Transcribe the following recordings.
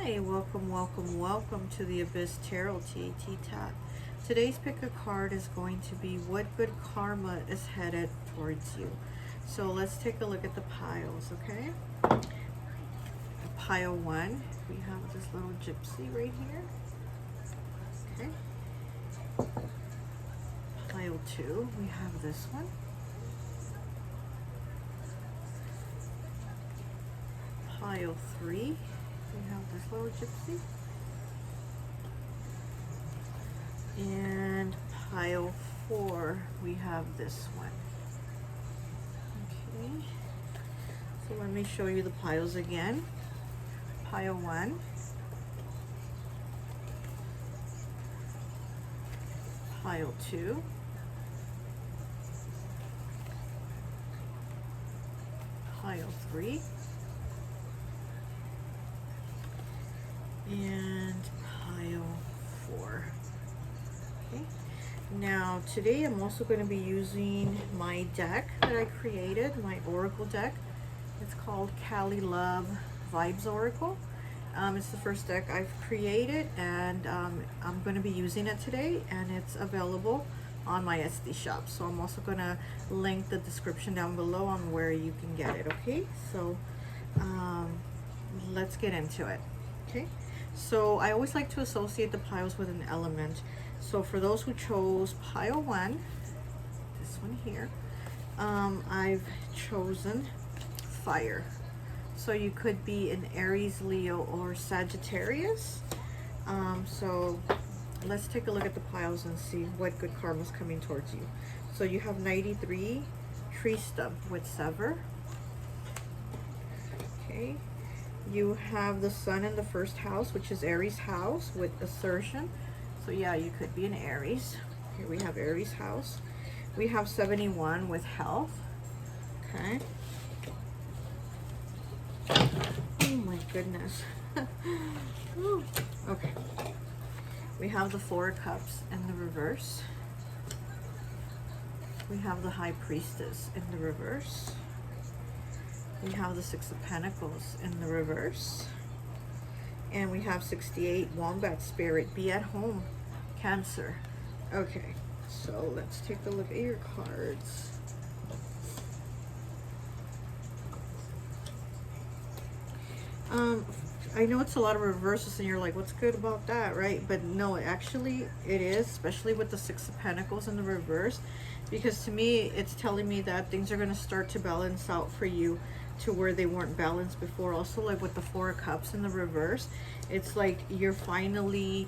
Hi, welcome, welcome, welcome to the Abyss Tarot T.A.T. Today's pick a card is going to be what good karma is headed towards you. So let's take a look at the piles, okay? Pile 1, we have this little gypsy right here. Okay. Pile 2, we have this one. Pile 3, we have this little gypsy. And pile 4, we have this one. Okay, so let me show you the piles again. Pile 1, pile 2, pile 3, and pile 4. Okay. Now today I'm also going to be using my deck that I created, my oracle deck. It's called Cali Love Vibes Oracle. It's the first deck I've created, and I'm going to be using it today, and it's available on my Etsy shop. So I'm also going to link the description down below on where you can get it. Okay, so let's get into it. Okay, so I always like to associate the piles with an element. So for those who chose pile 1, this one here, I've chosen fire. So you could be an Aries, Leo, or Sagittarius. So let's take a look at the piles and see what good karma is coming towards you. So you have 93, tree stump with sever. Okay. You have the sun in the first house, which is Aries house, with assertion. So yeah, you could be an Aries. Here we have Aries house. We have 71 with health. Okay. Oh my goodness. Okay. We have the 4 of cups in the reverse. We have the high priestess in the reverse. We have the 6 of pentacles in the reverse. And we have 68 wombat spirit. Be at home, Cancer. Okay, so let's take a look at your cards. I know it's a lot of reverses and you're like, what's good about that, right? But no, actually it is, especially with the 6 of pentacles in the reverse, because to me it's telling me that things are going to start to balance out for you to where they weren't balanced before. Also, like with the 4 of cups in the reverse, it's like you're finally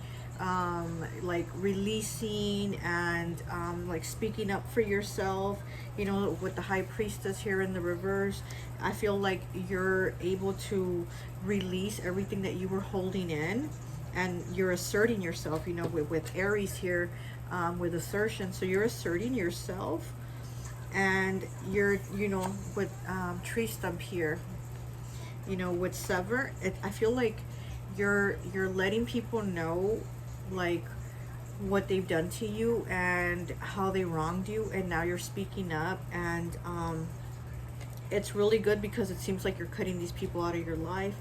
like releasing and like speaking up for yourself. You know, with the high priestess here in the reverse, I feel like you're able to release everything that you were holding in, and you're asserting yourself, you know, with Aries here, with assertion. So you're asserting yourself, and you're, you know, with tree stump here, you know, with sever, I feel like you're letting people know like what they've done to you and how they wronged you, and now you're speaking up. And it's really good because it seems like you're cutting these people out of your life,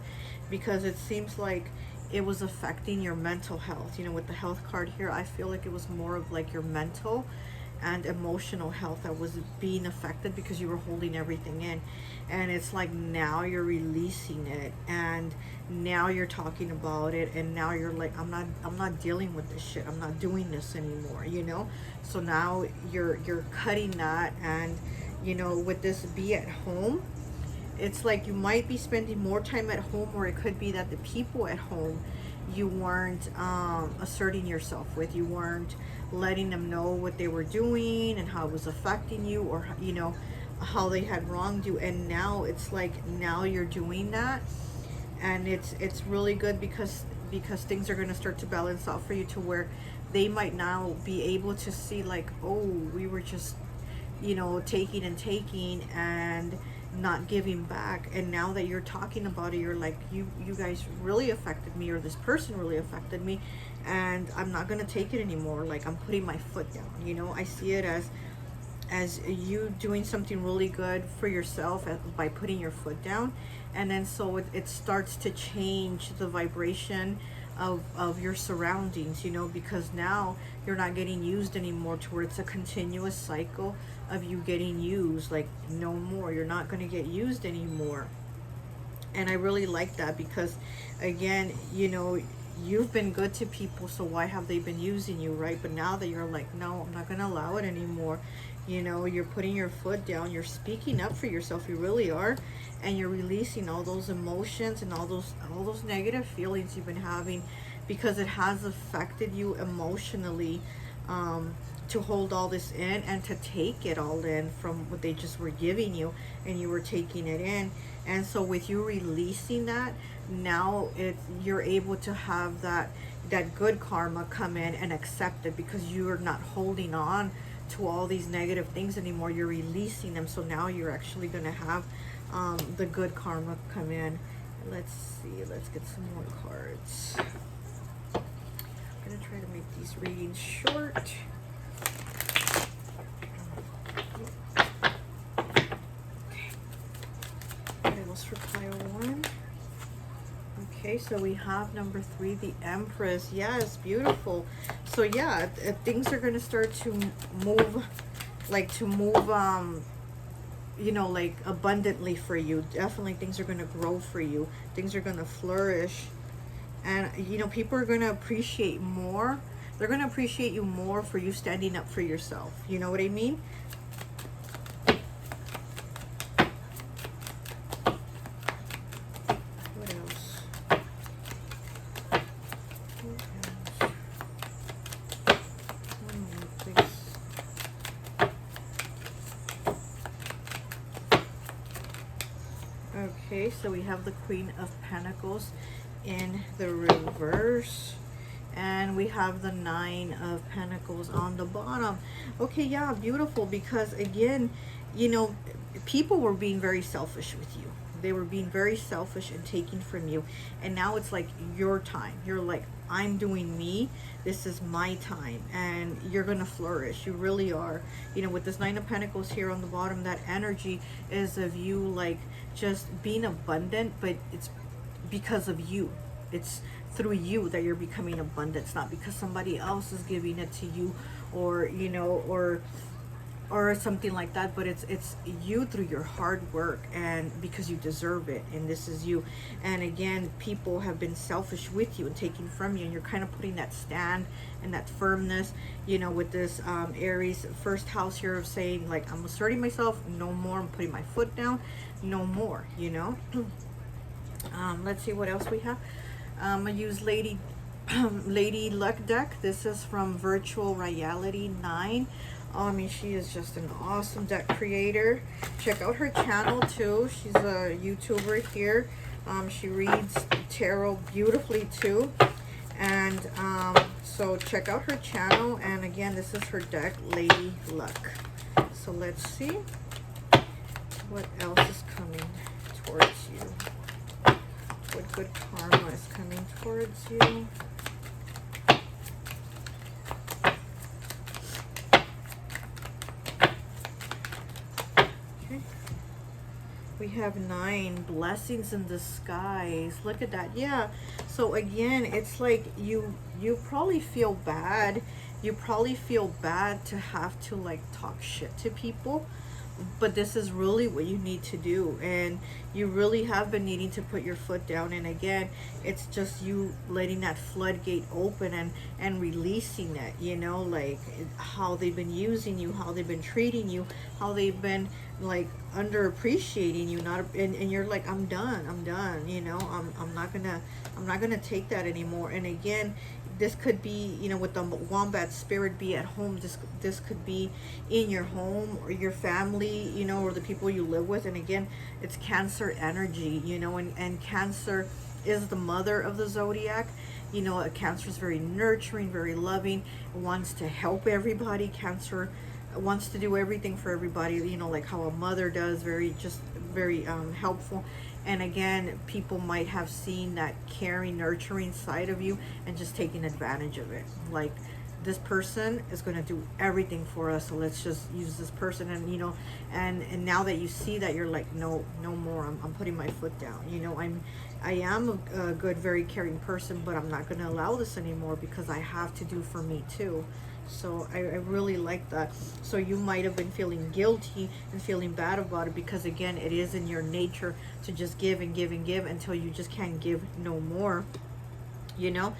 because it seems like it was affecting your mental health. You know, with the health card here, I feel like it was more of like your mental and emotional health that was being affected because you were holding everything in. And it's like now you're releasing it, and now you're talking about it, and now you're like, I'm not dealing with this shit, I'm not doing this anymore, you know. So now you're cutting that. And you know, with this be at home, it's like you might be spending more time at home, or it could be that the people at home you weren't asserting yourself with, you weren't letting them know what they were doing and how it was affecting you, or you know, how they had wronged you. And now it's like now you're doing that, and it's really good because things are going to start to balance out for you, to where they might now be able to see like, oh, we were just, you know, taking and not giving back. And now that you're talking about it, you're like, you guys really affected me, or this person really affected me, and I'm not gonna take it anymore. Like, I'm putting my foot down, you know. I see it as as you doing something really good for yourself by putting your foot down. And then so it starts to change the vibration of your surroundings, you know, because now you're not getting used anymore, to where it's a continuous cycle of you getting used. Like, no more, you're not going to get used anymore. And I really like that, because again, you know, you've been good to people, so why have they been using you, right? But now that you're like, no, I'm not going to allow it anymore, you know, you're putting your foot down, you're speaking up for yourself, you really are, and you're releasing all those emotions and all those negative feelings you've been having, because it has affected you emotionally, to hold all this in and to take it all in from what they just were giving you, and you were taking it in. And so with you releasing that, now you're able to have that good karma come in and accept it, because you're not holding on to all these negative things anymore. You're releasing them. So now you're actually going to have the good karma come in. Let's see, let's get some more cards. I'm going to try to make these readings short. For pile 1. Okay, so we have number 3, the Empress. Yes, beautiful. So yeah, things are going to start to move, you know, like abundantly for you. Definitely things are going to grow for you. Things are going to flourish. And, you know, people are going to appreciate more. They're going to appreciate you more for you standing up for yourself. You know what I mean? Okay, so we have the Queen of Pentacles in the reverse, and we have the Nine of Pentacles on the bottom. Okay, yeah, beautiful, because again, you know, people were being very selfish with you. They were being very selfish and taking from you, and now it's like your time. You're like, I'm doing me, this is my time, and you're gonna flourish. You really are. You know, with this Nine of Pentacles here on the bottom, that energy is of you like just being abundant, but it's because of you. It's through you that you're becoming abundant. It's not because somebody else is giving it to you, or you know, or something like that, but it's you through your hard work, and because you deserve it, and this is you. And again, people have been selfish with you and taking from you, and you're kind of putting that stand and that firmness, you know, with this Aries first house here of saying like, I'm asserting myself, no more, I'm putting my foot down, no more, you know. Let's see what else we have. I use Lady Luck deck. This is from Virtual Reality 9. Oh, I mean, she is just an awesome deck creator. Check out her channel too. She's a YouTuber here. She reads tarot beautifully too. And so check out her channel. And again, this is her deck, Lady Luck. So let's see what else is coming towards you. What good karma is coming towards you. We have 9 blessings in disguise. Look at that. Yeah. So again, it's like you probably feel bad. You probably feel bad to have to like talk shit to people, but this is really what you need to do, and you really have been needing to put your foot down. And again, it's just you letting that floodgate open and releasing it, you know, like how they've been using you, how they've been treating you, how they've been like underappreciating you, and you're like, I'm done, you know, I'm not gonna take that anymore. And again, this could be, you know, with the wombat spirit, be at home. This could be in your home or your family, you know, or the people you live with. And again, it's Cancer energy, you know, and Cancer is the mother of the zodiac. You know, Cancer is very nurturing, very loving, wants to help everybody. Cancer wants to do everything for everybody, you know, like how a mother does, very helpful. And again, people might have seen that caring, nurturing side of you and just taking advantage of it. Like, this person is going to do everything for us, so let's just use this person. And you know, and now that you see that, you're like, no, no more. I'm putting my foot down. You know, I am a good, very caring person, but I'm not going to allow this anymore, because I have to do for me too. So I really like that. So you might have been feeling guilty and feeling bad about it, because again, it is in your nature to just give and give and give until you just can't give no more, you know.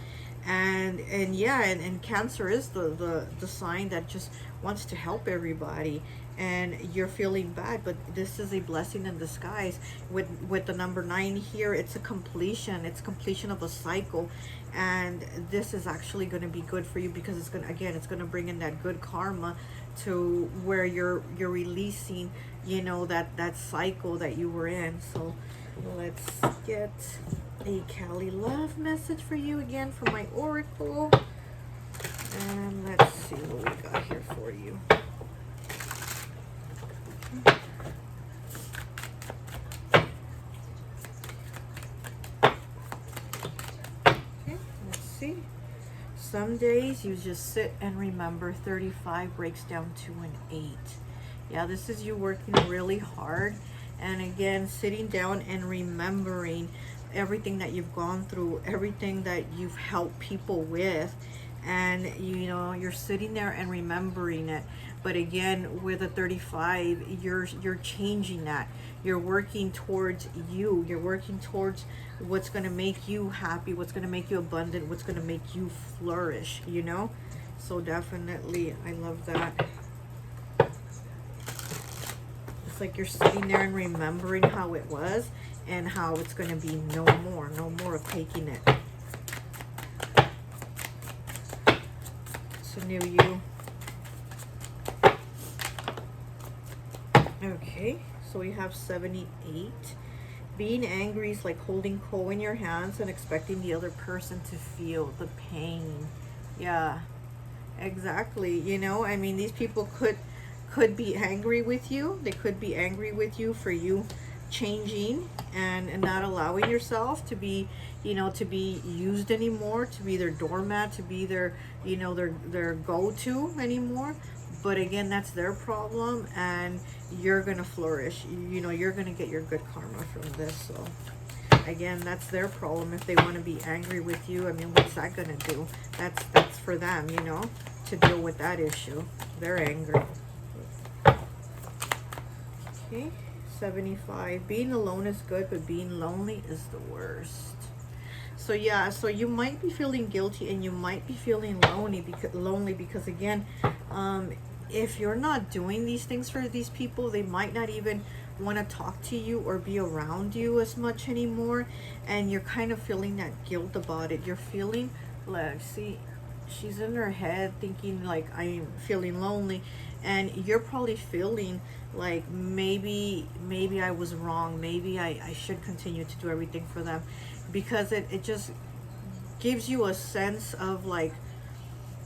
And yeah, and Cancer is the sign that just wants to help everybody, and you're feeling bad, but this is a blessing in disguise. With the number 9 here, it's a completion. It's completion of a cycle, and this is actually going to be good for you, because it's going to, again, it's going to bring in that good karma to where you're releasing, you know, that cycle that you were in. So let's get a Kali love message for you again from my oracle, and let's see what we got here for you. Okay, let's see. Some days you just sit and remember. 35 breaks down to an 8. Yeah, this is you working really hard, and again, sitting down and remembering everything that you've gone through, everything that you've helped people with, and you know, you're sitting there and remembering it. But again, with a 35, you're changing that. You're working towards you. You're working towards what's going to make you happy, what's going to make you abundant, what's going to make you flourish, you know. So definitely, I love that. It's like you're sitting there and remembering how it was, and how it's going to be no more of taking it. So new you. Okay, so we have 78. Being angry is like holding coal in your hands and expecting the other person to feel the pain. Yeah, exactly. You know, I mean, these people could be angry with you. They could be angry with you for you changing and not allowing yourself to be, you know, to be used anymore, to be their doormat, to be their, you know, their go-to anymore. But again, that's their problem, and you're gonna flourish. You know, you're gonna get your good karma from this. So again, that's their problem. If they want to be angry with you, I mean, what's that gonna do? That's for them, you know, to deal with that issue. They're angry. Okay. 75. Being alone is good, but being lonely is the worst. So yeah, so you might be feeling guilty, and you might be feeling lonely because again, if you're not doing these things for these people, they might not even want to talk to you or be around you as much anymore, and you're kind of feeling that guilt about it. You're feeling like, see, she's in her head thinking like, I'm feeling lonely, and you're probably feeling like maybe I was wrong, maybe I should continue to do everything for them, because it just gives you a sense of like,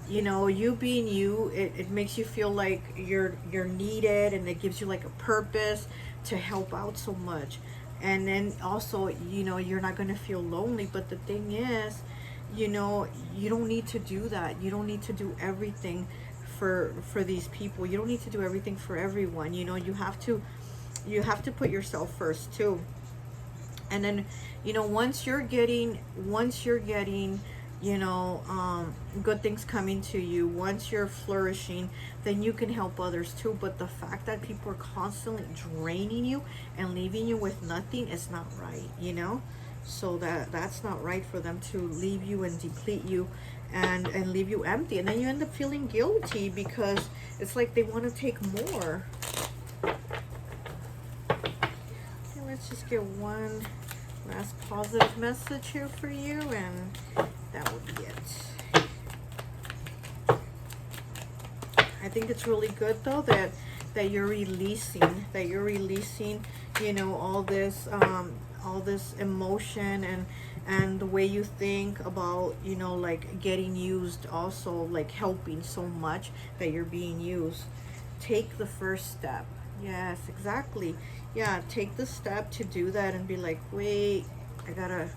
you know, you being you, it makes you feel like you're needed, and it gives you like a purpose to help out so much. And then also, you know, you're not going to feel lonely. But the thing is, you know, you don't need to do that. You don't need to do everything for these people. You don't need to do everything for everyone. You know, you have to put yourself first too. And then, you know, once you're getting, you know, good things coming to you, once you're flourishing, then you can help others too. But the fact that people are constantly draining you and leaving you with nothing is not right, you know. So that's not right for them to leave you and deplete you and leave you empty, and then you end up feeling guilty because it's like they want to take more. Okay, let's just get one last positive message here for you, and that will be it. I think it's really good though that you're releasing, you know, all this emotion and the way you think about, you know, like getting used, also like helping so much that you're being used. Take the first step. Yes, exactly. Yeah, take the step to do that and be like, wait, I gotta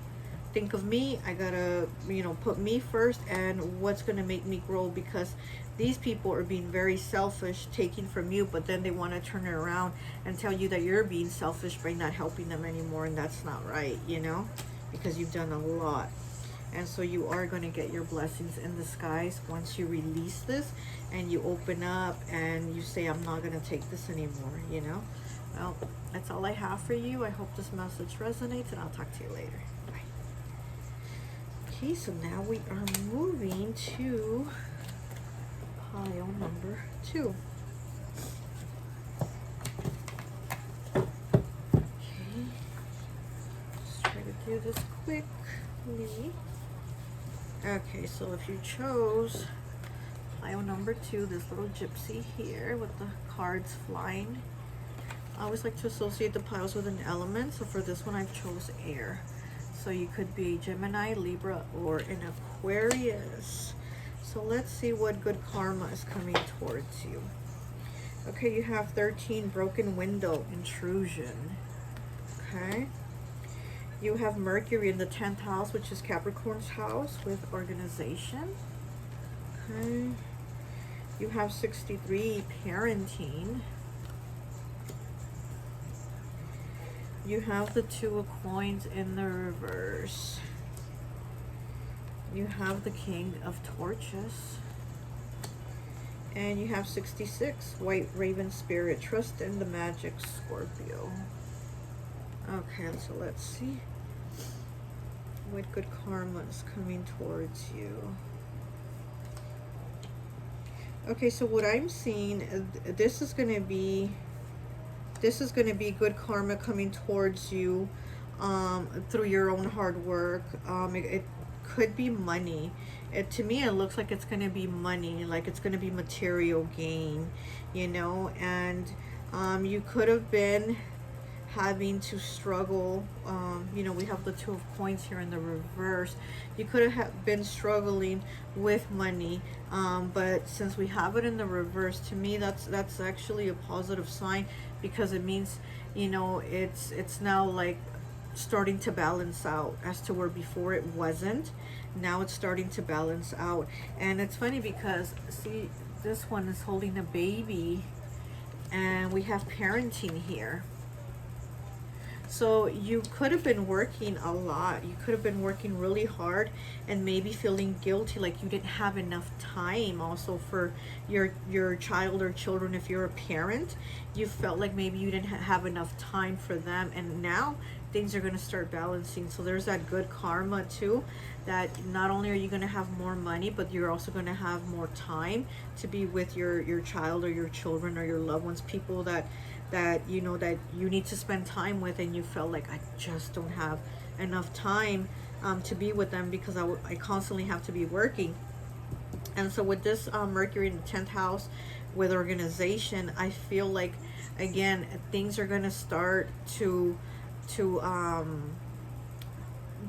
think of me. I gotta, you know, put me first and what's gonna make me grow, because these people are being very selfish, taking from you, but then they want to turn it around and tell you that you're being selfish by not helping them anymore, and that's not right, you know, because you've done a lot. And so you are going to get your blessings in disguise once you release this and you open up and you say, I'm not going to take this anymore, you know. Well, that's all I have for you. I hope this message resonates, and I'll talk to you later. Bye. Okay, so now we are moving to pile number 2. Okay, just try to do this quickly. Okay, so if you chose pile number 2, this little gypsy here with the cards flying, I always like to associate the piles with an element. So for this one, I chose air. So you could be Gemini, Libra, or an Aquarius. So let's see what good karma is coming towards you. Okay, you have 13, broken window, intrusion. Okay. You have Mercury in the 10th house, which is Capricorn's house, with organization. Okay. You have 63, parenting. You have the 2 of coins in the reverse. You have the King of Torches. And you have 66, White Raven Spirit, trust in the magic, Scorpio. Okay, so let's see what good karma is coming towards you. Okay, so what I'm seeing, this is going to be good karma coming towards you through your own hard work. It could be money. To me, it looks like it's going to be money, like it's going to be material gain, you know, and you could have been having to struggle. You know, we have the 2 of coins here in the reverse. You could have been struggling with money, but since we have it in the reverse, to me that's actually a positive sign, because it means, you know, it's now like starting to balance out, as to where before it wasn't. Now it's starting to balance out. And it's funny because, see, this one is holding a baby, and we have parenting here. So you could have been working a lot. You could have been working really hard and maybe feeling guilty, like you didn't have enough time also for your child or children. If you're a parent, you felt like maybe you didn't have enough time for them, and now things are going to start balancing. So there's that good karma too, that not only are you going to have more money, but you're also going to have more time to be with your child or your children or your loved ones, people that you know that you need to spend time with, and you felt like, I just don't have enough time to be with them because I constantly have to be working. And so with this Mercury in the 10th house with organization, I feel like, again, things are going to start to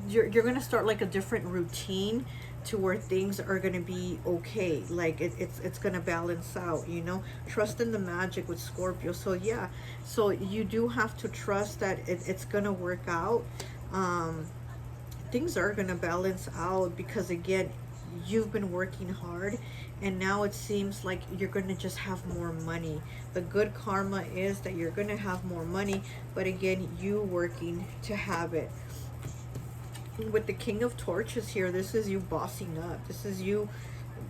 you're going to start like a different routine, to where things are going to be okay, like it's going to balance out, you know. Trust in the magic with Scorpio. So yeah, so you do have to trust that it's going to work out. Things are going to balance out, because again, you've been working hard, and now it seems like you're going to just have more money. The good karma is that you're going to have more money, but again, you working to have it. With the King of Torches here, this is you bossing up. This is you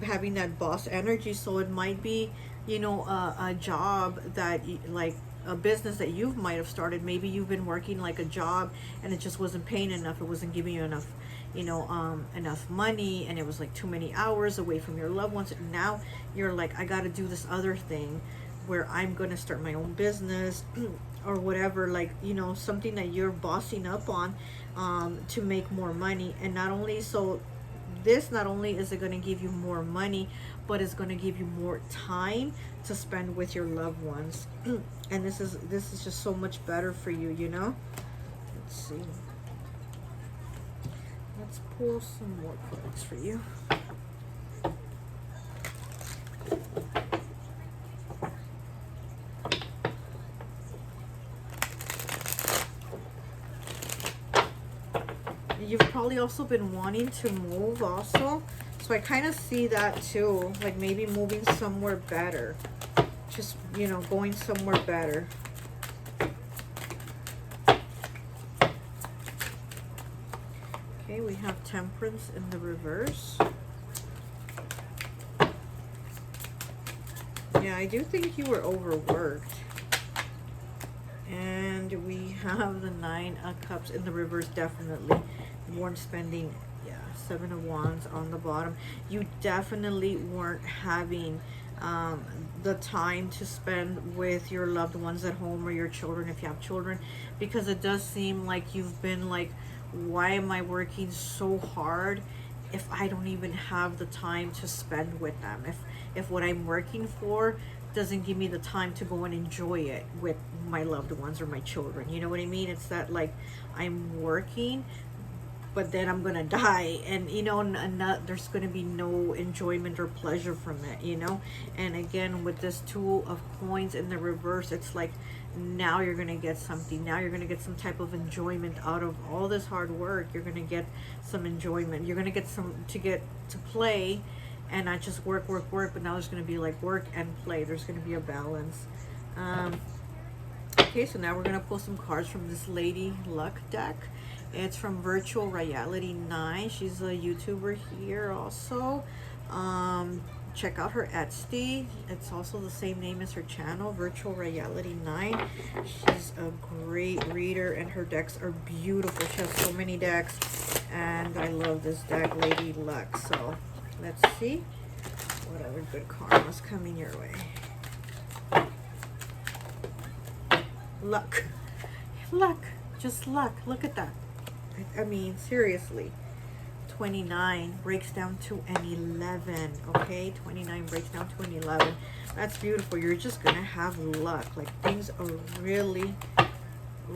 having that boss energy. So it might be, you know, a job that, like a business that you might have started. Maybe you've been working like a job and it just wasn't paying enough. It wasn't giving you enough, you know, enough money, and it was like too many hours away from your loved ones. And now you're like, I got to do this other thing where I'm going to start my own business or whatever, like, you know, something that you're bossing up on to make more money. And not only so, this not only is it going to give you more money, but it's going to give you more time to spend with your loved ones. And this is just so much better for you, you know. Let's see, let's pull some more cards for you. You've probably also been wanting to move also. So I kind of see that too, like maybe moving somewhere better. Just, you know, going somewhere better. Okay, we have Temperance in the reverse. Yeah, I do think you were overworked. And we have the Nine of Cups in the reverse, definitely. You weren't spending, yeah, Seven of Wands on the bottom. You definitely weren't having the time to spend with your loved ones at home or your children if you have children, because it does seem like you've been like, why am I working so hard if I don't even have the time to spend with them? If what I'm working for doesn't give me the time to go and enjoy it with my loved ones or my children. You know what I mean? It's that like I'm working, but then I'm gonna die, and you know, there's gonna be no enjoyment or pleasure from it, you know. And again, with this Two of Coins in the reverse, it's like now you're gonna get something. Now you're gonna get some type of enjoyment out of all this hard work. You're gonna get some enjoyment. You're gonna get to play, and not just work, but now there's gonna be like work and play. There's gonna be a balance. Okay, so now we're gonna pull some cards from this Lady Luck deck. It's from Virtual Reality 9. She's a YouTuber here also. Check out her Etsy. It's also the same name as her channel, Virtual Reality 9. She's a great reader, and her decks are beautiful. She has so many decks, and I love this deck, Lady Luck. So let's see what other good karma's coming your way. Luck. Luck. Just luck. Look at that. I mean, seriously. 29 breaks down to an 11. Okay, 29 breaks down to an 11. That's beautiful. You're just gonna have luck. Like, things are really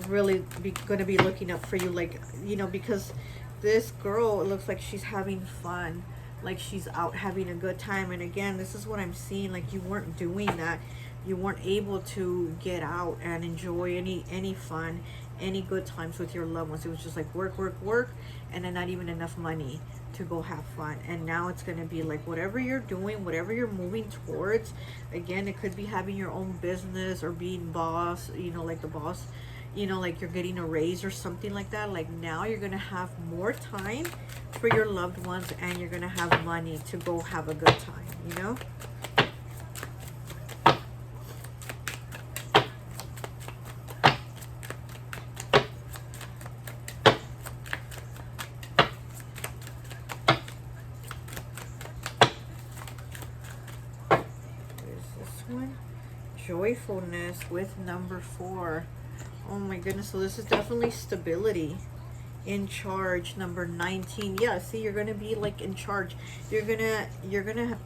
gonna be looking up for you. Like, you know, because this girl, it looks like she's having fun. Like, she's out having a good time. And again, this is what I'm seeing. Like, you weren't doing that. You weren't able to get out and enjoy any fun, any good times with your loved ones. It was just like work, and then not even enough money to go have fun. And now it's going to be like whatever you're doing, whatever you're moving towards. Again, it could be having your own business or being boss, you know, like the boss, you know, like you're getting a raise or something like that. Like, now you're going to have more time for your loved ones, and you're going to have money to go have a good time, you know. Joyfulness with number 4. Oh my goodness. So this is definitely stability. In charge, number 19. Yeah, see, you're gonna be like in charge. You're gonna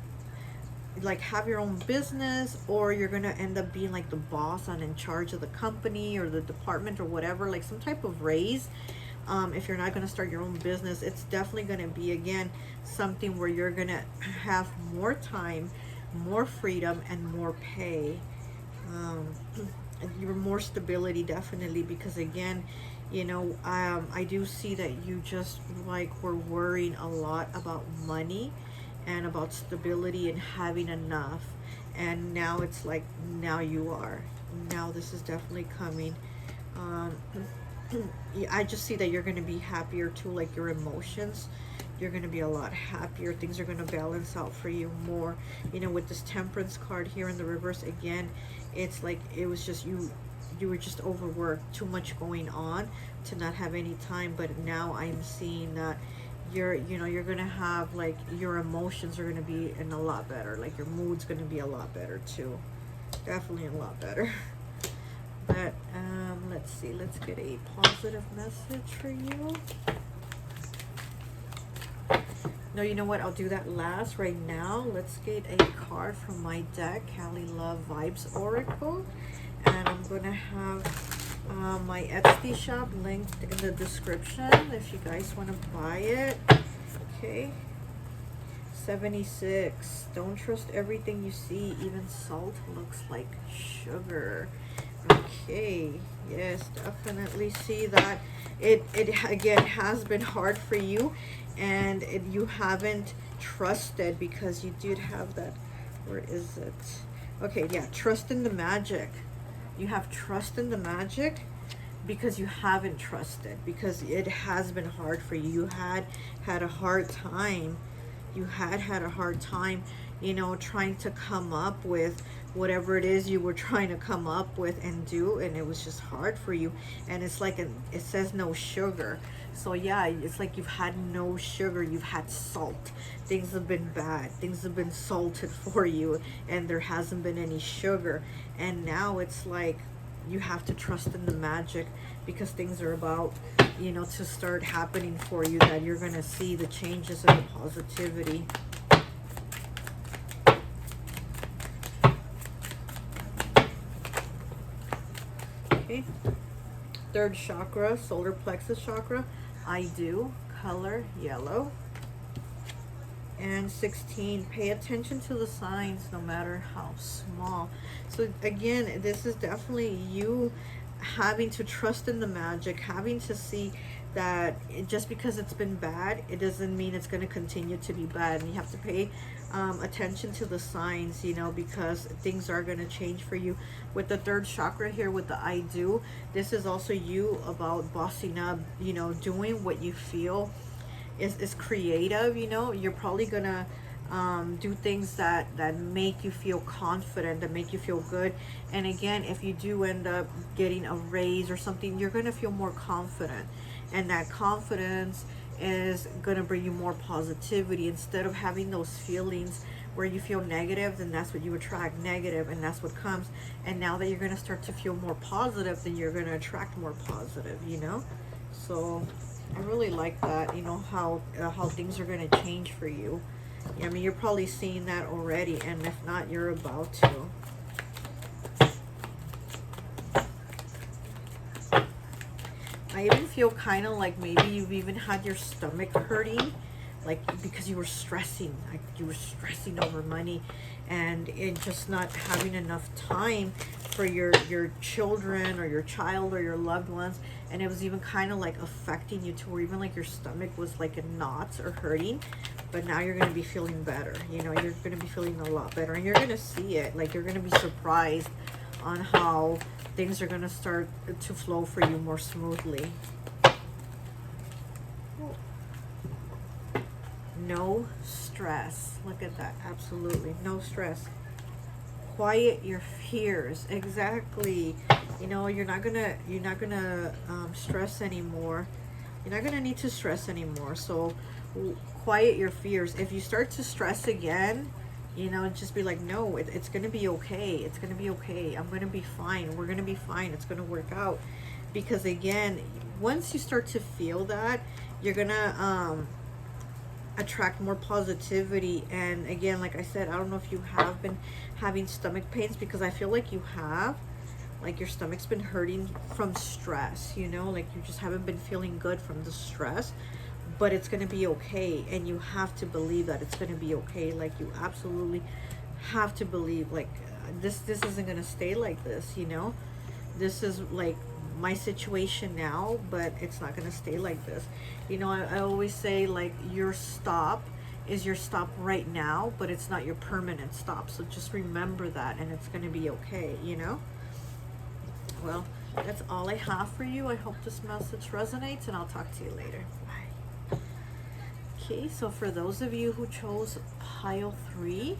like have your own business, or you're gonna end up being like the boss and in charge of the company or the department or whatever, like some type of raise. If you're not gonna start your own business, it's definitely gonna be, again, something where you're gonna have more time, more freedom, and more pay. You're more stability, definitely, because again, you know, I do see that you just like were worrying a lot about money and about stability and having enough, and now it's like, now you are, now this is definitely coming. I just see that you're going to be happier too, like your emotions, you're going to be a lot happier. Things are going to balance out for you more, you know. With this Temperance card here in the reverse, again, it's like it was just you were just overworked, too much going on to not have any time. But now I'm seeing that you're going to have, like, your emotions are going to be in a lot better, like your mood's going to be a lot better too, definitely a lot better. But let's see, let's get a positive message for you. No, you know what? I'll do that last. Right now, let's get a card from my deck, Cali Love Vibes Oracle. And I'm going to have my Etsy shop linked in the description if you guys want to buy it. Okay. 76. Don't trust everything you see. Even salt looks like sugar. Okay, yes, definitely see that it again has been hard for you, and you haven't trusted because you did have that. Where is it? Okay, yeah, trust in the magic. You have trust in the magic because you haven't trusted, because it has been hard for you. You had a hard time. You had a hard time, you know, trying to come up with whatever it is you were trying to come up with and do, and it was just hard for you. And it's like it says no sugar. So yeah, it's like you've had no sugar, you've had salt. Things have been bad, things have been salted for you, and there hasn't been any sugar. And now it's like you have to trust in the magic, because things are about, you know, to start happening for you, that you're going to see the changes and the positivity. Okay. Third chakra, solar plexus chakra. I do. Color yellow. And 16, pay attention to the signs no matter how small. So again, this is definitely you having to trust in the magic, having to see that just because it's been bad, it doesn't mean it's going to continue to be bad. And you have to pay attention to the signs, you know, because things are going to change for you. With the third chakra here, with the I do, this is also you about bossing up, you know, doing what you feel is creative. You know, you're probably gonna do things that make you feel confident, that make you feel good. And again, if you do end up getting a raise or something, you're gonna feel more confident, and that confidence is gonna bring you more positivity. Instead of having those feelings where you feel negative, then that's what you attract, negative, and that's what comes. And now that you're gonna start to feel more positive, then you're gonna attract more positive, you know. So I really like that, you know, how things are going to change for you. I mean, you're probably seeing that already, and if not, you're about to. I even feel kind of like maybe you've even had your stomach hurting, like because you were stressing, like you were stressing over money, and just not having enough time for your children or your child or your loved ones. And it was even kind of like affecting you to where even like your stomach was like in knots or hurting. But now you're going to be feeling better. You know, you're going to be feeling a lot better, and you're going to see it. Like, you're going to be surprised on how things are going to start to flow for you more smoothly. No stress. Look at that. Absolutely no stress. Quiet your fears. Exactly. You know, you're not gonna stress anymore. You're not gonna need to stress anymore. So quiet your fears. If you start to stress again, you know, just be like, no, it's gonna be okay. It's gonna be okay. I'm gonna be fine. We're gonna be fine. It's gonna work out. Because again, once you start to feel that, you're gonna attract more positivity. And again, like I said, I don't know if you have been having stomach pains, because I feel like you have, like your stomach's been hurting from stress, you know, like you just haven't been feeling good from the stress. But it's going to be okay, and you have to believe that it's going to be okay. Like, you absolutely have to believe, like, this isn't going to stay like this, you know. This is like my situation now, but it's not going to stay like this. You know, I always say, like, your stop is your stop right now, but it's not your permanent stop. So just remember that, and it's going to be okay, you know. Well, that's all I have for you. I hope this message resonates, and I'll talk to you later. Bye. Okay, so for those of you who chose pile 3,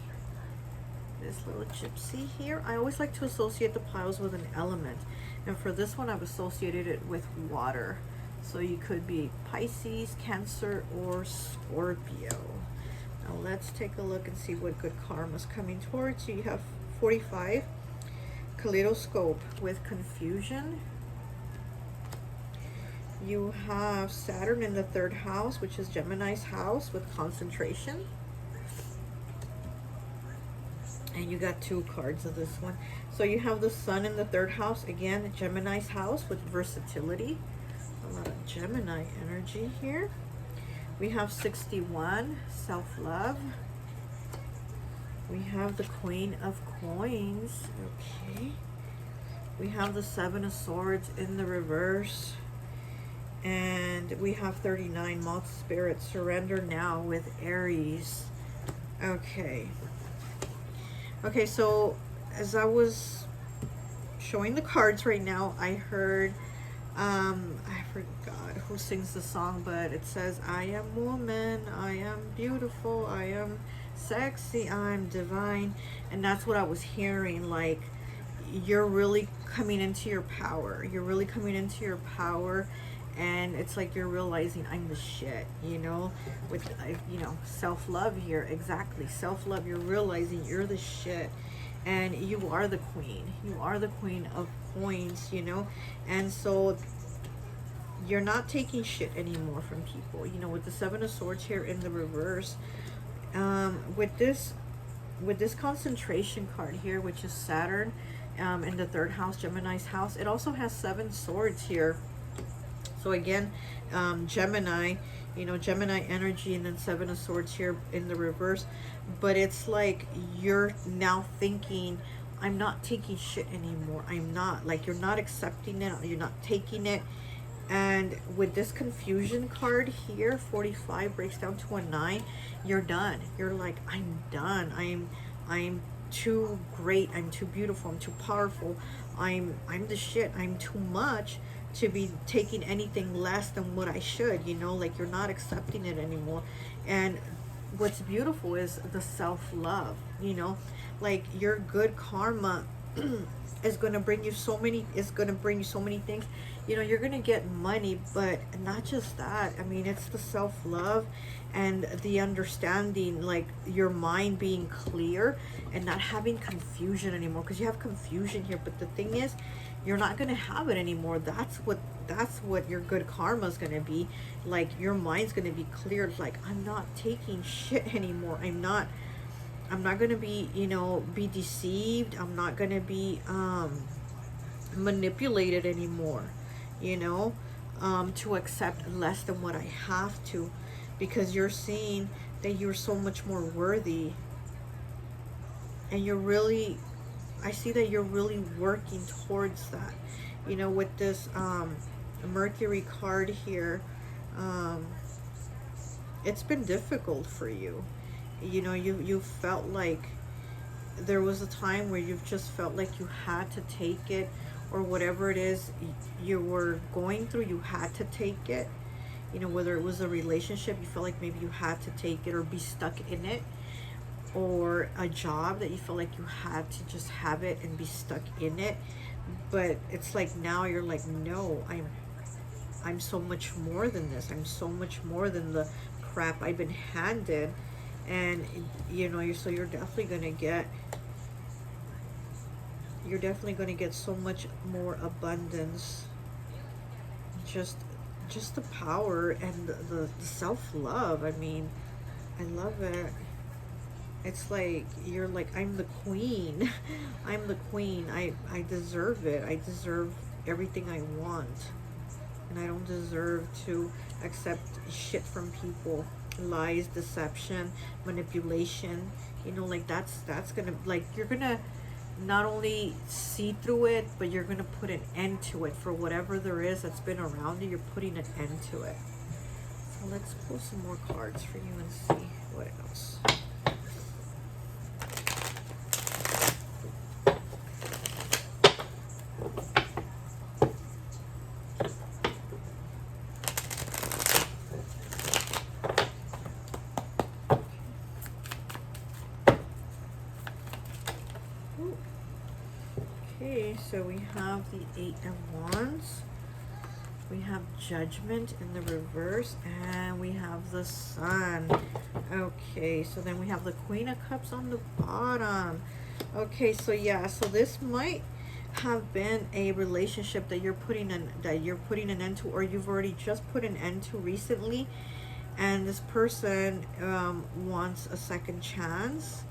this little gypsy here, I always like to associate the piles with an element. And for this one, I've associated it with water. So you could be Pisces, Cancer, or Scorpio. Now let's take a look and see what good karma's coming towards you. You have 45, Kaleidoscope with confusion. You have Saturn in the 3rd house, which is Gemini's house, with concentration. And you got 2 cards of this one. So you have the Sun in the 3rd house, again, Gemini's house, with versatility. A lot of Gemini energy here. We have 61, self-love. We have the Queen of Coins. Okay. We have the Seven of Swords in the reverse. And we have 39, multi-spirit, surrender now with Aries. Okay. Okay, so as I was showing the cards right now, I heard, I forgot who sings the song, but it says, I am woman, I am beautiful, I am sexy, I'm divine. And that's what I was hearing, like, you're really coming into your power. You're really coming into your power. And it's like you're realizing I'm the shit, you know, with, you know, self-love here. Exactly. Self-love. You're realizing you're the shit. And you are the queen. You are the queen of coins, you know. And so you're not taking shit anymore from people. You know, with the Seven of Swords here in the reverse. With this concentration card here, which is Saturn in the 3rd house, Gemini's house. It also has 7 swords here. So again, Gemini, you know, Gemini energy, and then 7 of Swords here in the reverse. But it's like you're now thinking, I'm not taking shit anymore. I'm not, like, you're not accepting it. You're not taking it. And with this confusion card here, 45 breaks down to a 9. You're done. You're like, I'm done. I'm too great. I'm too beautiful. I'm too powerful. I'm the shit. I'm too much to be taking anything less than what I should, you know, like you're not accepting it anymore. And what's beautiful is the self-love, you know, like your good karma is going to bring you so many, things, you know. You're going to get money, but not just that. I mean, it's the self-love and the understanding, like your mind being clear and not having confusion anymore, because you have confusion here. But the thing is, you're not going to have it anymore. That's what your good karma is going to be. Like your mind's going to be clear. Like, I'm not taking shit anymore. I'm not going to be, you know, be deceived. I'm not going to be manipulated anymore, you know, to accept less than what I have to, because you're seeing that you're so much more worthy. And you're really, I see that you're really working towards that, you know, with this Mercury card here. It's been difficult for you. You know, you felt like there was a time where you've just felt like you had to take it, or whatever it is you were going through, you had to take it. You know, whether it was a relationship, you felt like maybe you had to take it or be stuck in it, or a job that you felt like you had to just have it and be stuck in it. But it's like now you're like, no, I'm so much more than this. I'm so much more than the crap I've been handed. And you know, you're definitely gonna get so much more abundance. Just the power and the self-love. I mean, I love it. It's like you're like, I'm the queen. I'm the queen. I deserve it. I deserve everything I want, and I don't deserve to accept shit from people. Lies, deception, manipulation, you know, like that's gonna, like, you're gonna not only see through it, but you're gonna put an end to it. For whatever there is that's been around you, you're putting an end to it. So let's pull some more cards for you and see what else. Okay, so we have the 8 of Wands, we have Judgment in the reverse, and we have the Sun. Okay, so then we have the Queen of Cups on the bottom. Okay, so yeah, so this might have been a relationship that you're putting an end to, or you've already just put an end to recently, and this person wants a second chance,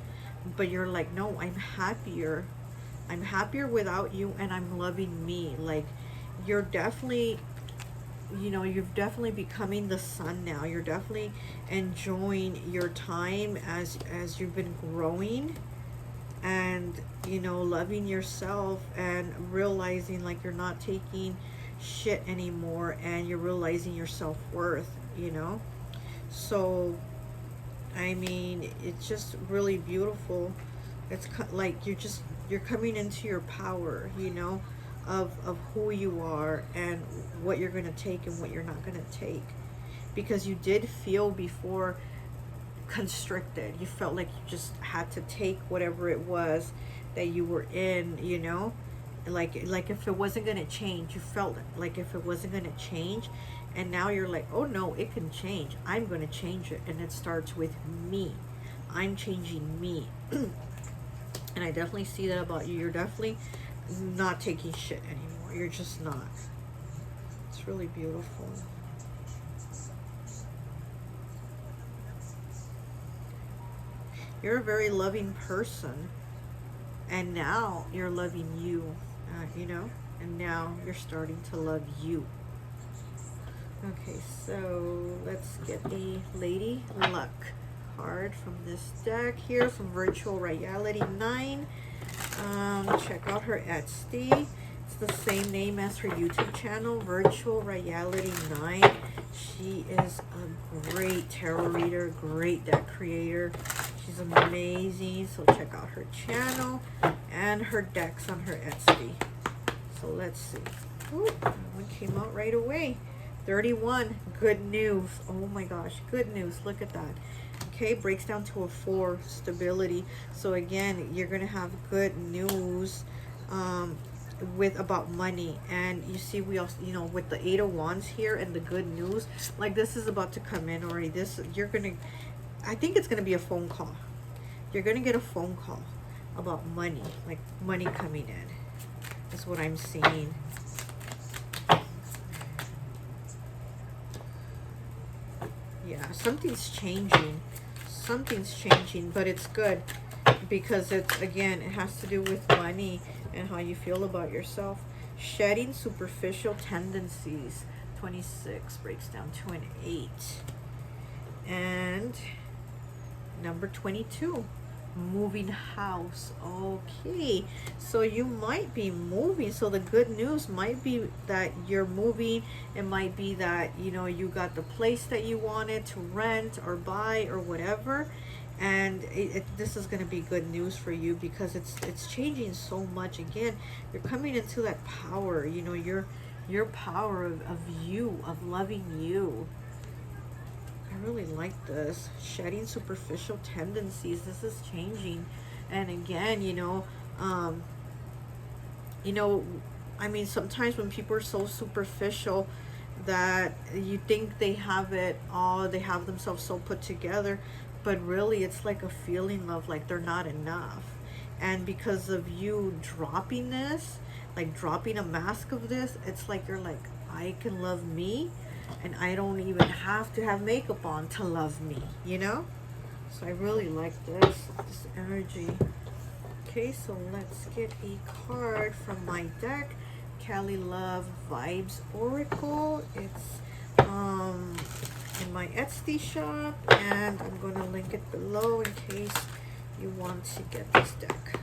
but you're like, no, I'm happier without you, and I'm loving me. Like, you're definitely, you know, you're definitely becoming the sun now. You're definitely enjoying your time as you've been growing. and, you know, loving yourself and realizing like you're not taking shit anymore, and you're realizing your self-worth, you know. So I mean, it's just really beautiful. It's like you're coming into your power, you know, of who you are and what you're going to take and what you're not going to take, because you did feel before constricted. You felt like you just had to take whatever it was that you were in, you know, like if it wasn't going to change, you felt like if it wasn't going to change. And now you're like, oh no, it can change. I'm going to change it, and it starts with me. I'm changing me. And I definitely see that about you. You're definitely not taking shit anymore. You're just not. It's really beautiful. You're a very loving person, and now you're loving you, you know, and now you're starting to love you. Okay, so let's get the Lady Luck card from this deck here from Virtual Reality 9. Check out her Etsy. It's the same name as her YouTube channel, Virtual Reality 9. She is a great tarot reader, great deck creator. She's amazing. So check out her channel and her decks on her Etsy. So let's see. Ooh, that one came out right away. 31, good news. Oh my gosh, good news. Look at that. Okay, breaks down to a 4, stability. So again, you're gonna have good news with about money. And you see, we also, you know, with the 8 of Wands here and the good news, like this is about to come in already. This, you're gonna, I think it's gonna be a phone call. You're gonna get a phone call about money, like money coming in. That's what I'm seeing. Yeah, something's changing. Something's changing, but it's good because it's, again, it has to do with money and how you feel about yourself. Shedding superficial tendencies. 26 breaks down to an 8. And number 22. Moving house. Okay, so you might be moving. So the good news might be that you're moving. It might be that, you know, you got the place that you wanted to rent or buy or whatever, and this is going to be good news for you because it's changing so much. Again, you're coming into that power, you know, your power of you, of loving you. I really like this. Shedding superficial tendencies. This is changing. And again, you know, I mean, sometimes when people are so superficial that you think they have it all, they have themselves so put together, but really it's like a feeling of like they're not enough. And because of you dropping this, like dropping a mask of this, it's like you're like, I can love me, and I don't even have to have makeup on to love me, you know? So I really like this energy. Okay, so let's get a card from my deck. Cali Love Vibes Oracle. It's in my Etsy shop, and I'm going to link it below in case you want to get this deck.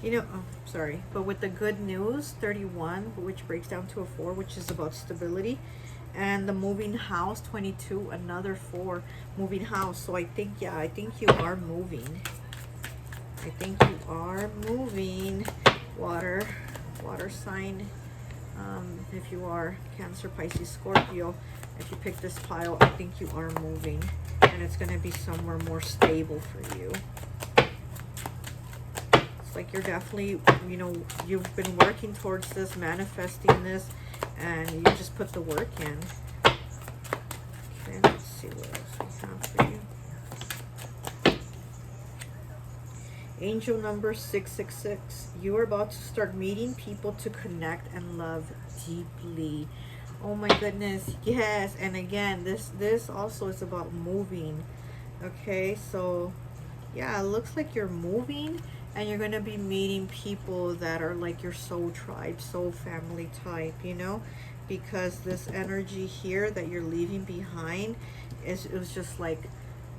You know, oh, sorry, but with the good news, 31, which breaks down to a 4, which is about stability, and the moving house, 22, another 4, moving house. So I think, yeah, I think you are moving. I think you are moving. Water sign. If you are Cancer, Pisces, Scorpio, if you pick this pile, I think you are moving, and it's going to be somewhere more stable for you. Like you're definitely, you know, you've been working towards this, manifesting this, and you just put the work in. Okay, let's see what else we have for you. Angel number 666. You are about to start meeting people to connect and love deeply. Oh my goodness, yes. And again, this also is about moving. Okay, so yeah, it looks like you're moving, and you're gonna be meeting people that are like your soul tribe, soul family type, you know, because this energy here that you're leaving behind is, it was just like,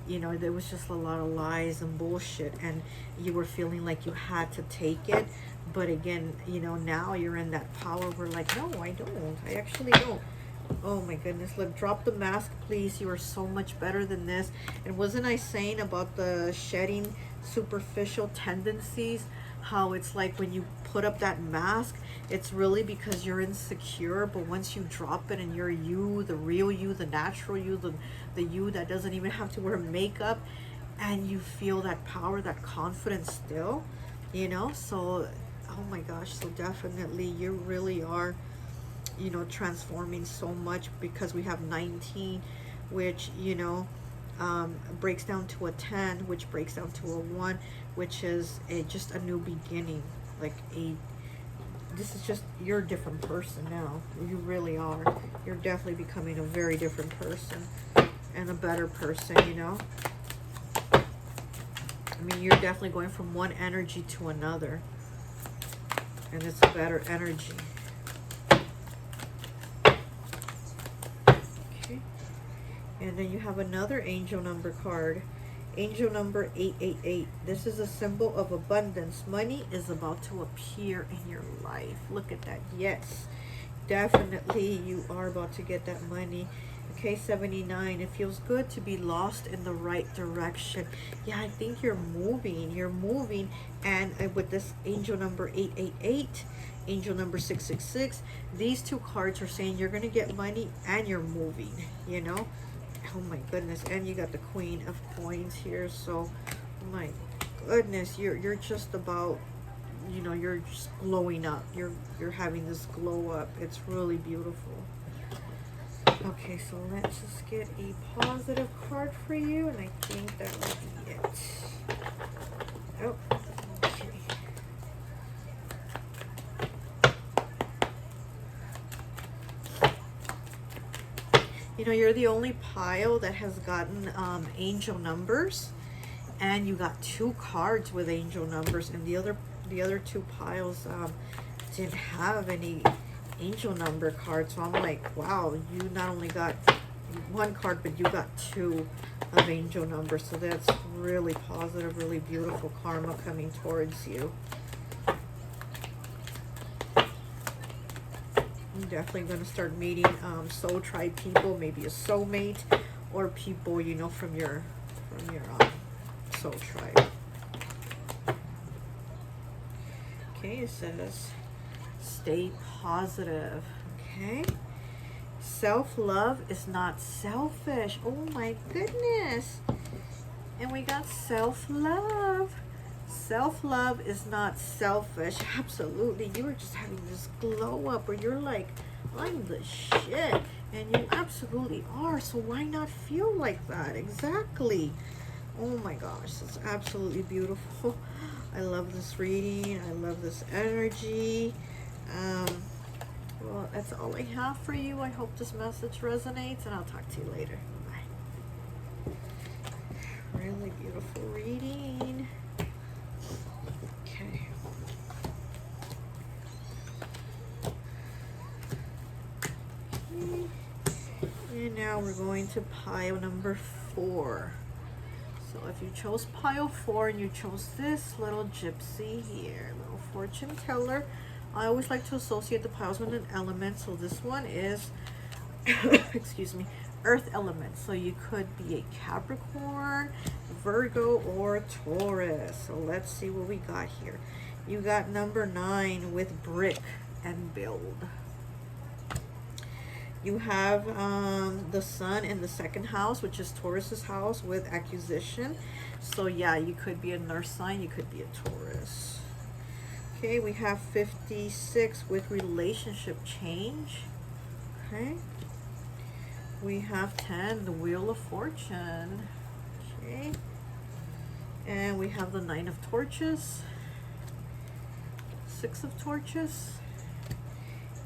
you know, there was just a lot of lies and bullshit, and you were feeling like you had to take it. But again, you know, now you're in that power where like, no, I don't, I actually don't. Oh my goodness, look, drop the mask, please. You are so much better than this. And wasn't I saying about the shedding superficial tendencies, how it's like when you put up that mask, it's really because you're insecure, but once you drop it and you're you, the real you, the natural you, the you that doesn't even have to wear makeup, and you feel that power, that confidence still, you know. So oh my gosh, so definitely you really are, you know, transforming so much, because we have 19, which, you know, breaks down to a 10, which breaks down to a 1, which is just a new beginning. Like this is just, you're a different person now. You really are. You're definitely becoming a very different person, and a better person, you know. I mean, you're definitely going from one energy to another, and it's a better energy. And then you have another angel number card, angel number 888. This is a symbol of abundance. Money is about to appear in your life. Look at that. Yes, definitely you are about to get that money. Okay, 79. It feels good to be lost in the right direction. Yeah, I think you're moving. You're moving. And with this angel number 888, angel number 666, these two cards are saying you're going to get money and you're moving, you know. Oh my goodness. And you got the Queen of Coins here. So my goodness, you're just about, you know, you're just glowing up. You're having this glow up. It's really beautiful. Okay, so let's just get a positive card for you, and I think that will be it. Oh, okay. You know, you're the only pile that has gotten angel numbers, and you got 2 cards with angel numbers, and the other 2 piles didn't have any angel number cards. So I'm like, wow, you not only got 1 card, but you got 2 of angel numbers. So that's really positive, really beautiful karma coming towards you. You're definitely going to start meeting soul tribe people, maybe a soulmate, or people, you know, from your soul tribe. Okay, it says stay positive. Okay, self-love is not selfish. Oh my goodness. And we got self-love. Self-love is not selfish. Absolutely. You are just having this glow up where you're like, I'm the shit. And you absolutely are. So why not feel like that? Exactly. Oh my gosh, it's absolutely beautiful. I love this reading. I love this energy. Well, that's all I have for you. I hope this message resonates, and I'll talk to you later. Bye. Really beautiful reading. Okay. And now we're going to pile number 4. So if you chose pile 4 and you chose this little gypsy here, little fortune teller, I always like to associate the piles with an element. So this one is, excuse me, earth element. So you could be a Capricorn, Virgo, or Taurus. So let's see what we got here. You got number 9 with brick and build. You have the sun in the 2nd house, which is Taurus's house, with acquisition. So yeah, you could be a nurse sign, you could be a Taurus. Okay, we have 56 with relationship change. Okay. We have 10, the Wheel of Fortune. Okay. And we have the 9 of Torches, 6 of Torches,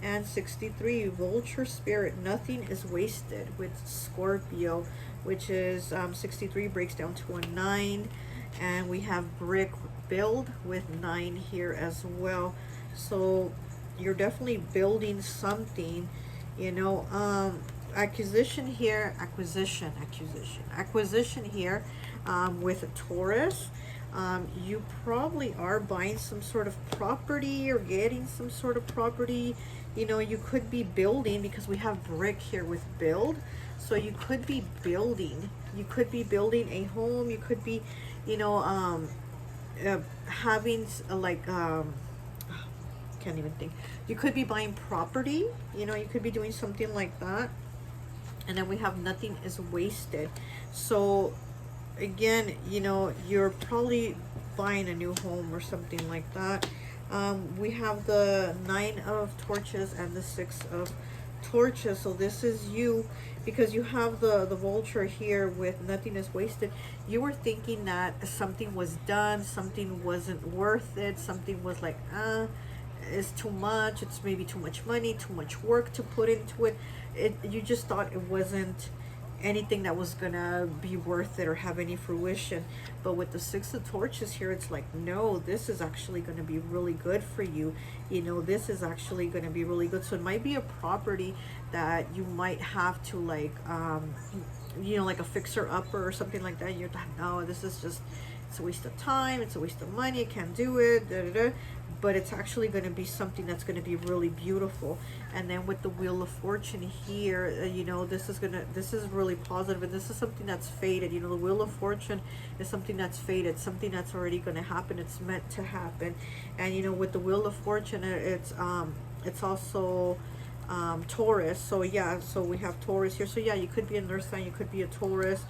And 63, vulture spirit, nothing is wasted, with Scorpio, which is 63 breaks down to a 9. And we have brick build with 9 here as well. So you're definitely building something, you know. Acquisition here, acquisition here, with a Taurus. You probably are buying some sort of property or getting some sort of property. You know, you could be building, because we have brick here with build. So you could be building. You could be building a home. You could be, you know, having like, can't even think. You could be buying property. You know, you could be doing something like that. And then we have nothing is wasted. So again, you know, you're probably buying a new home or something like that. We have the 9 of torches and the 6 of torches. So this is you, because you have the vulture here with nothing is wasted. You were thinking that something was done, something wasn't worth it, something was like, it's too much, it's maybe too much money, too much work to put into it. You just thought it wasn't anything that was gonna be worth it or have any fruition. But with the 6 of torches here, it's like, no, this is actually going to be really good for you. You know, this is actually going to be really good. So it might be a property that you might have to, like, you know, like a fixer-upper or something like that. You're like, no, this is just, it's a waste of time, it's a waste of money, I can't do it, da, da, da. But it's actually going to be something that's going to be really beautiful. And then with the Wheel of Fortune here, you know, this is really positive, and this is something that's fated. You know, the Wheel of Fortune is something that's fated, something that's already going to happen. It's meant to happen. And you know, with the Wheel of Fortune, it's also Taurus. So yeah, so we have Taurus here. So yeah, you could be an earth sign, you could be a Taurus.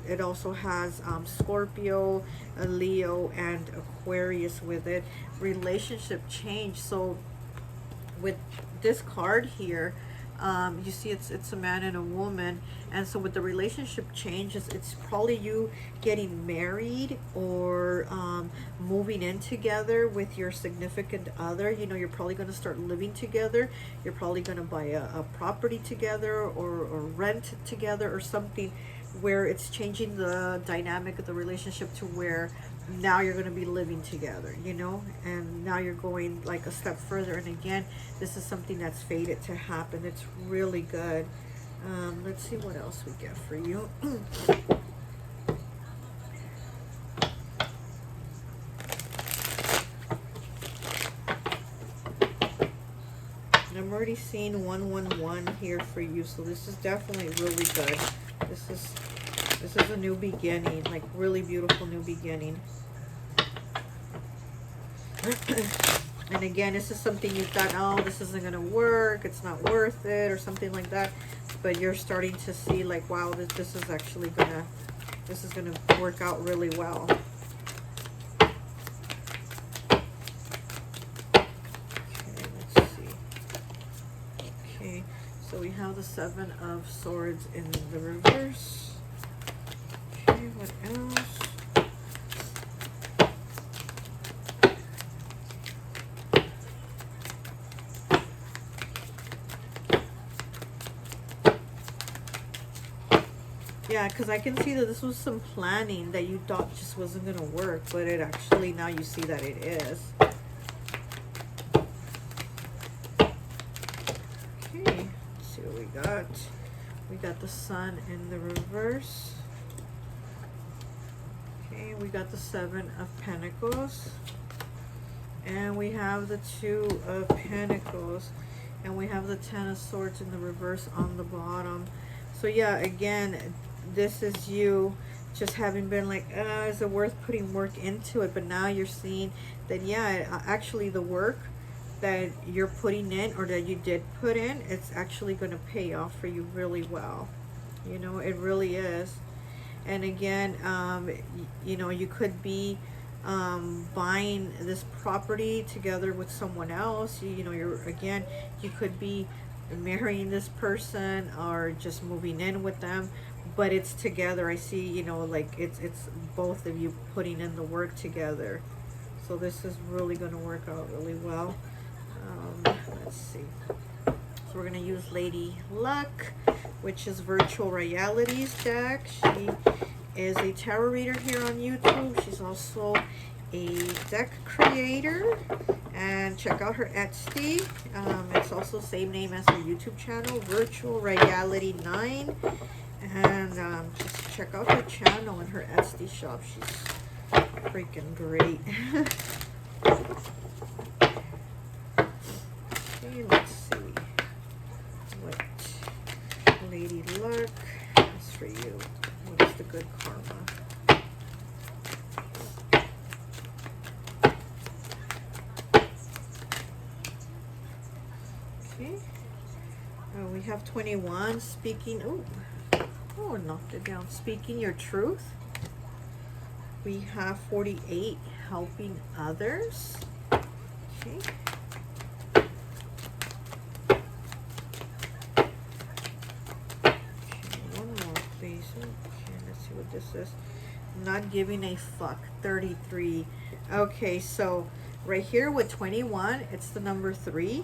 It also has Scorpio, Leo, and Aquarius with it. Relationship change. So with this card here, you see it's a man and a woman, and so with the relationship changes, it's probably you getting married or moving in together with your significant other. You know, you're probably going to start living together. You're probably going to buy a property together, or rent together or something, where it's changing the dynamic of the relationship to where now you're going to be living together, you know, and now you're going like a step further. And again, this is something that's fated to happen. It's really good. Let's see what else we get for you. I'm already seeing 111 here for you, so this is definitely really good. This is a new beginning, like really beautiful new beginning. And again, this is something you thought, oh, this isn't gonna work, it's not worth it, or something like that. But you're starting to see, like, wow, this is actually gonna, this is gonna work out really well. Okay, let's see. Okay, so we have the 7 of Swords in the reverse. Okay, what else? Yeah, because I can see that this was some planning that you thought just wasn't going to work, but it actually, now you see that it is. Okay, let's see what we got. We got the Sun in the reverse. Okay, we got the 7 of Pentacles. And we have the 2 of Pentacles. And we have the 10 of Swords in the reverse on the bottom. So yeah, again, this is you just having been like, is it worth putting work into it? But now you're seeing that, yeah, actually the work that you're putting in, or that you did put in, it's actually going to pay off for you really well. You know, it really is. And again, you know, you could be buying this property together with someone else. You know, you could be marrying this person or just moving in with them, but it's together. I see, you know, like it's both of you putting in the work together. So this is really going to work out really well. Let's see. So we're going to use Lady Luck, which is Virtual Realities deck. She is a tarot reader here on YouTube. She's also a deck creator. And check out her Etsy. It's also the same name as her YouTube channel, Virtual Reality 9. And just check out her channel and her Etsy shop. She's freaking great. Okay, let's see what Lady Luck has for you. What is the good karma? Okay. We have 21, speaking. Oh, knocked it down. Speaking your truth. We have 48, helping others. Okay. One more, please. Okay, let's see what this is. Not giving a fuck. 33. Okay, so right here with 21, it's the number 3.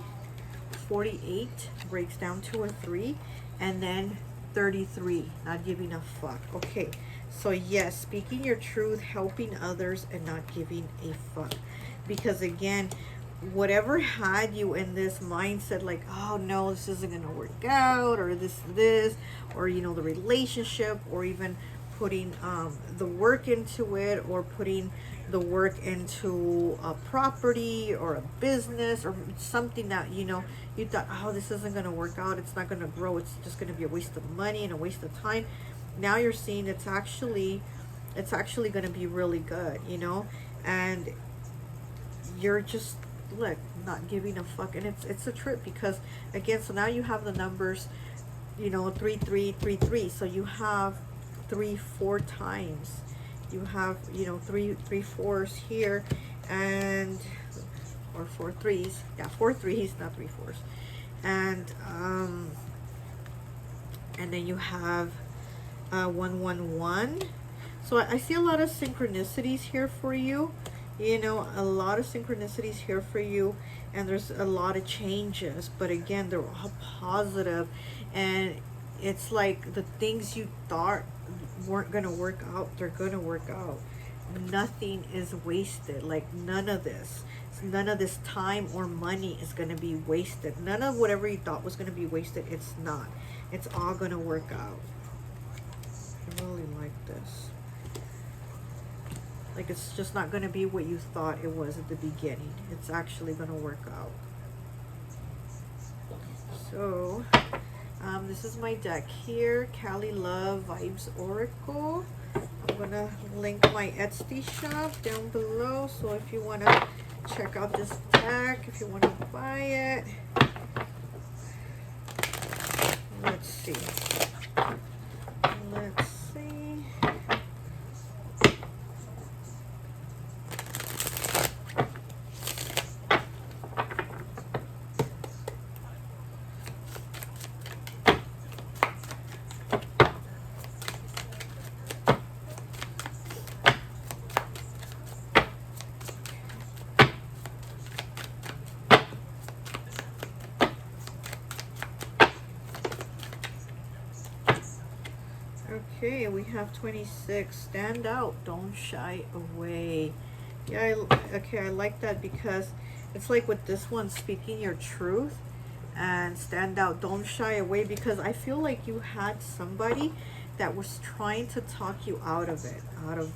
48 breaks down to a 3, and then 33, not giving a fuck. Okay, so yes, speaking your truth, helping others, and not giving a fuck. Because again, whatever had you in this mindset, like, oh no, this isn't gonna work out, or this, or you know, the relationship, or even putting the work into it, or putting the work into a property or a business or something that, you know, you thought, oh, this isn't going to work out, it's not going to grow, it's just going to be a waste of money and a waste of time. Now you're seeing it's actually going to be really good, you know, and you're just, look, not giving a fuck. And it's a trip, because again, so now you have the numbers, you know, 3 3 3 3, so you have 3 4 times. You have, you know, three fours here, and or 4 3s. Yeah, 4 3s, not 3 4s. And then you have 1 1 1. So I see a lot of synchronicities here for you. You know, a lot of synchronicities here for you, and there's a lot of changes, but again, they're all positive. And it's like the things you thought weren't going to work out, they're going to work out. Nothing is wasted. Like none of this time or money is going to be wasted. None of whatever you thought was going to be wasted, it's not. It's all going to work out. I really like this. Like, it's just not going to be what you thought it was at the beginning. It's actually going to work out. So this is my deck here, Cali Love Vibes Oracle. I'm going to link my Etsy shop down below. So if you want to check out this deck, if you want to buy it. Let's see. Let's see. Okay, we have 26. Stand out, don't shy away. Yeah, I like that, because it's like with this one, speaking your truth and stand out, don't shy away, because I feel like you had somebody that was trying to talk you out of it, out of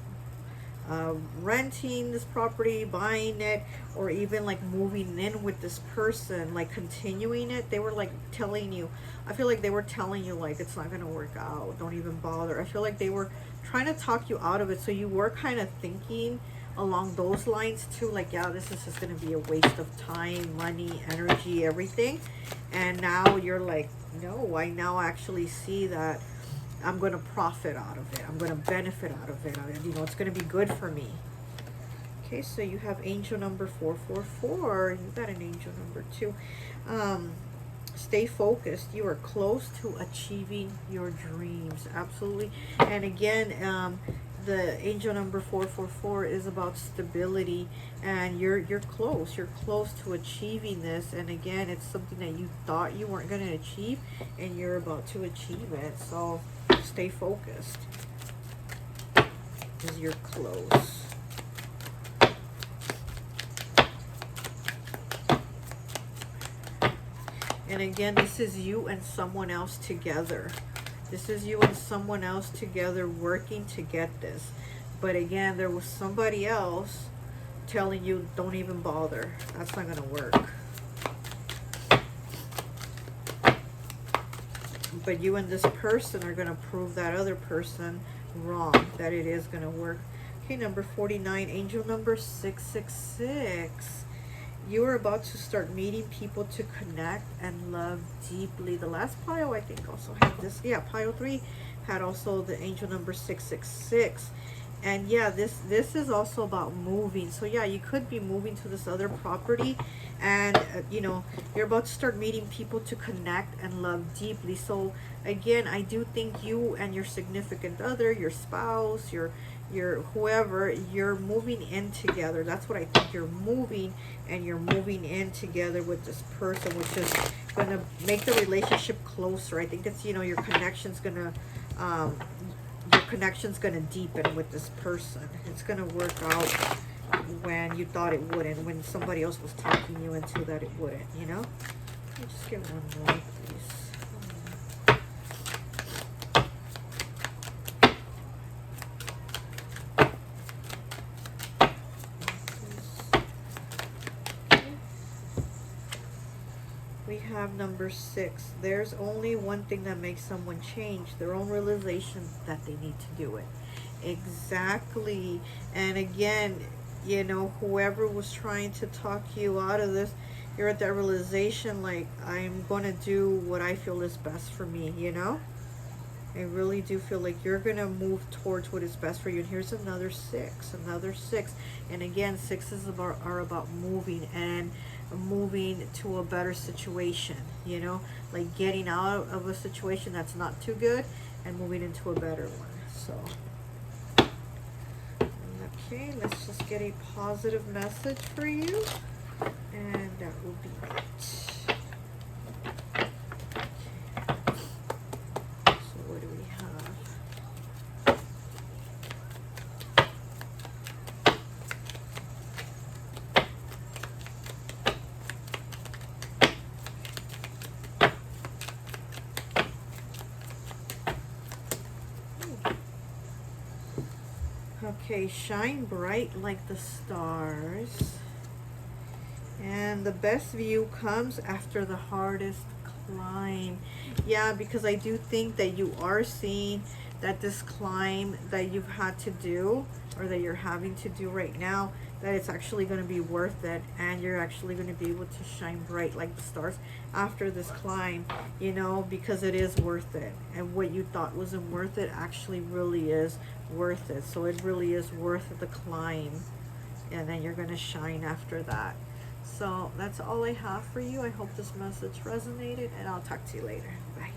renting this property, buying it, or even like moving in with this person, like continuing it. They were like telling you, I feel like they were telling you like it's not gonna work out, don't even bother. I feel like they were trying to talk you out of it, so you were kind of thinking along those lines too, like, yeah, this is just gonna be a waste of time, money, energy, everything. And now you're like, no, I now actually see that I'm going to profit out of it. I'm going to benefit out of it. You know, it's going to be good for me. Okay, so you have angel number 444. You got an angel number 2. Stay focused. You are close to achieving your dreams. Absolutely. And again, the angel number 444 is about stability, and you're close. You're close to achieving this. And again, it's something that you thought you weren't going to achieve, and you're about to achieve it. So stay focused, because you're close. And again, this is you and someone else together. This is you and someone else together working to get this. But again, there was somebody else telling you, don't even bother. That's not going to work. But you and this person are going to prove that other person wrong, that it is going to work. Okay, number 49, angel number 666. You are about to start meeting people to connect and love deeply. The last pile, I think, also had this. Yeah, pile 3 had also the angel number 666. And yeah, this is also about moving. So yeah, you could be moving to this other property, and you know, you're about to start meeting people to connect and love deeply. So again, I do think you and your significant other, your spouse, your whoever, you're moving in together. That's what I think. You're moving, and you're moving in together with this person, which is going to make the relationship closer. I think it's, you know, your connection's going to deepen with this person. It's going to work out when you thought it wouldn't, when somebody else was talking you into that it wouldn't, you know. Let me just get one more, please. We have number 6. There's only one thing that makes someone change, their own realization that they need to do it. Exactly. And again, you know, whoever was trying to talk you out of this, you're at that realization, like, I'm going to do what I feel is best for me, you know? I really do feel like you're going to move towards what is best for you. And here's another 6, another 6. And again, 6s are about moving, and moving to a better situation, you know, like getting out of a situation that's not too good and moving into a better one. So, okay, let's just get a positive message for you, and that will be it. Okay, shine bright like the stars. And the best view comes after the hardest climb. Yeah, because I do think that you are seeing that this climb that you've had to do, or that you're having to do right now, that it's actually going to be worth it, and you're actually going to be able to shine bright like the stars after this climb, you know, because it is worth it. And what you thought wasn't worth it actually really is worth it. So it really is worth the climb, and then you're going to shine after that. So that's all I have for you. I hope this message resonated, and I'll talk to you later. Bye.